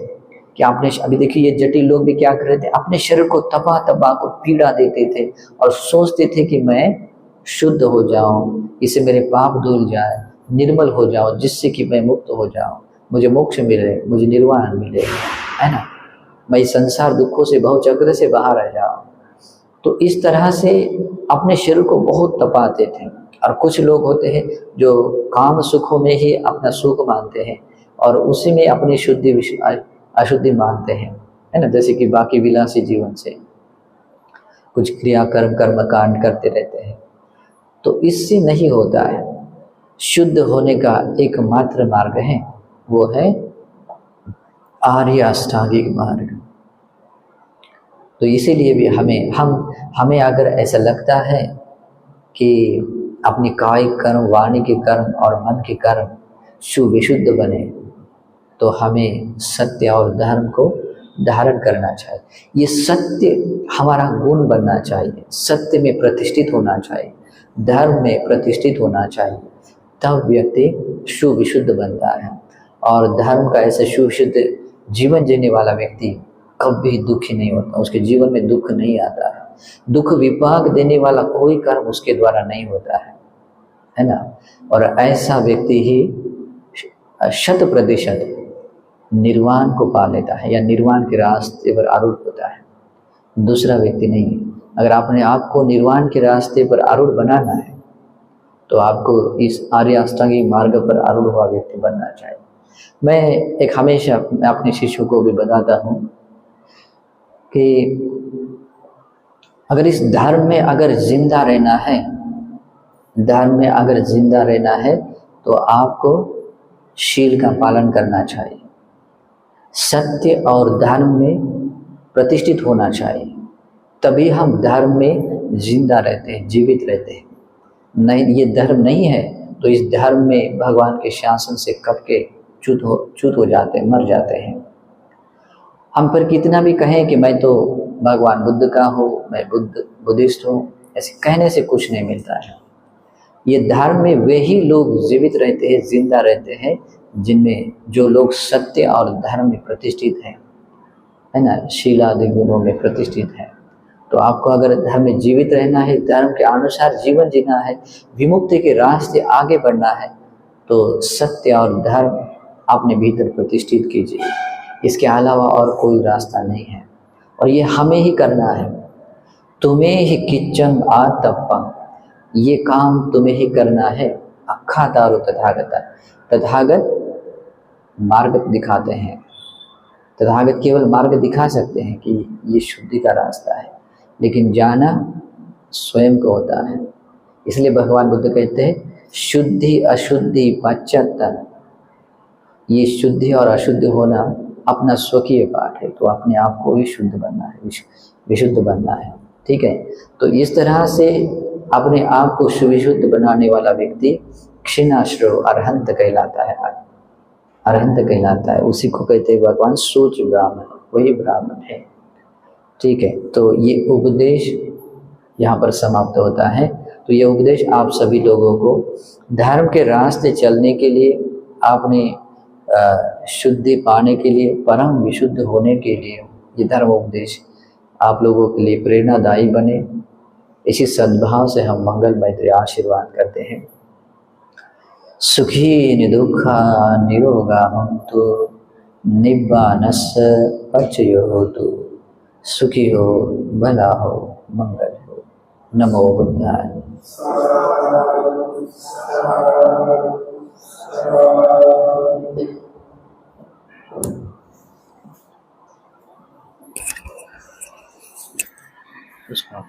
कि आपने अभी देखिए ये जटिल लोग भी क्या कर रहे थे, अपने शरीर को तपा को पीड़ा देते थे और सोचते थे कि मैं शुद्ध हो जाऊं, इससे मेरे पाप धुल जाए, निर्मल हो जाऊं, जिससे कि मैं मुक्त हो जाऊं, मुझे मोक्ष मिले, मुझे निर्वाण मिले, है ना, मैं इस संसार दुखों से भव चक्र से बाहर आ जाऊं। तो इस तरह से अपने शरीर को बहुत तपाते थे। और कुछ लोग होते हैं जो काम सुखों में ही अपना सुख मानते हैं और उसी में अपनी शुद्धि अशुद्धि मानते हैं, है ना। जैसे कि बाकी विलासी जीवन से कुछ क्रियाकर्म कर्मकांड करते रहते हैं। तो इससे नहीं होता है। शुद्ध होने का एकमात्र मार्ग है, वो है आर्य अष्टांगिक मार्ग। तो इसीलिए भी हमें अगर ऐसा लगता है कि अपने कायिक कर्म, वाणी के कर्म और मन के कर्म विशुद्ध बने, तो हमें सत्य और धर्म को धारण करना चाहिए। ये सत्य हमारा गुण बनना चाहिए, सत्य में प्रतिष्ठित होना चाहिए, धर्म में प्रतिष्ठित होना चाहिए, तब व्यक्ति सुविशुद्ध बनता है। और धर्म का ऐसा सुविशुद्ध जीवन जीने वाला व्यक्ति कभी दुखी नहीं होता, उसके जीवन में दुख नहीं आता है। दुख विपाक देने वाला कोई कर्म उसके द्वारा नहीं होता है ना। और ऐसा व्यक्ति ही 100% निर्वाण को पा लेता है या निर्वाण के रास्ते पर आरूढ़ होता है, दूसरा व्यक्ति नहीं है। अगर आपने आपको निर्वाण के रास्ते पर आरूढ़ बनाना है तो आपको इस आर्य अष्टांगिक मार्ग पर आरूढ़ हुआ व्यक्ति बनना चाहिए। मैं हमेशा अपने शिष्यों को भी बताता हूँ कि अगर इस धर्म में अगर जिंदा रहना है, धर्म में अगर जिंदा रहना है तो आपको शील का पालन करना चाहिए, सत्य और धर्म में प्रतिष्ठित होना चाहिए, तभी हम धर्म में जिंदा रहते हैं, जीवित रहते हैं। नहीं, ये धर्म नहीं है तो इस धर्म में भगवान के शासन से कब के च्युत हो जाते हैं, मर जाते हैं। हम पर कितना भी कहें कि मैं तो भगवान बुद्ध का हूँ, मैं बुद्धिस्ट हूँ, ऐसे कहने से कुछ नहीं मिलता है। ये धर्म में वही लोग जीवित रहते हैं, जिंदा रहते हैं, जिनमें जो लोग सत्य और धर्म में प्रतिष्ठित हैं, है ना, शील आदि गुणों में प्रतिष्ठित हैं। तो आपको अगर धर्म में जीवित रहना है, धर्म के अनुसार जीवन जीना है, विमुक्ति के रास्ते आगे बढ़ना है, तो सत्य और धर्म अपने भीतर प्रतिष्ठित कीजिए। इसके अलावा और कोई रास्ता नहीं है, और ये हमें ही करना है। तुम्हें ही किच्चन आतपम, ये काम तुम्हें ही करना है। अखा तारो तथागत, तथागत मार्ग दिखाते हैं, तथागत केवल मार्ग दिखा सकते हैं कि ये शुद्धि का रास्ता है, लेकिन जाना स्वयं को होता है। इसलिए भगवान बुद्ध कहते हैं शुद्धि अशुद्धि पश्चात्तर, ये शुद्धि और अशुद्ध होना अपना स्वकीय पाठ है। तो अपने आप को ही शुद्ध बनना है, विशुद्ध बनना है। ठीक है, तो इस तरह से अपने आप को सुविशुद्ध बनाने वाला व्यक्ति क्षीणाश्रव अरहंत कहलाता है, अरहंत कहलाता है। उसी को कहते हैं भगवान सोच ब्राह्मण, वही ब्राह्मण है। ठीक है, तो ये उपदेश यहाँ पर समाप्त होता है। तो ये उपदेश आप सभी लोगों को धर्म के रास्ते चलने के लिए, आपने शुद्धि पाने के लिए, परम विशुद्ध होने के लिए ये धर्म उपदेश आप लोगों के लिए प्रेरणादायी बने। इसी सद्भाव से हम मंगल मैत्री आशीर्वाद करते हैं। सुखी निदुखा निरोगा हन्तु निब्बानस्य पचयो होतु। सुखी हो, भला हो, मंगल हो। नमो बुद्धाय। उसका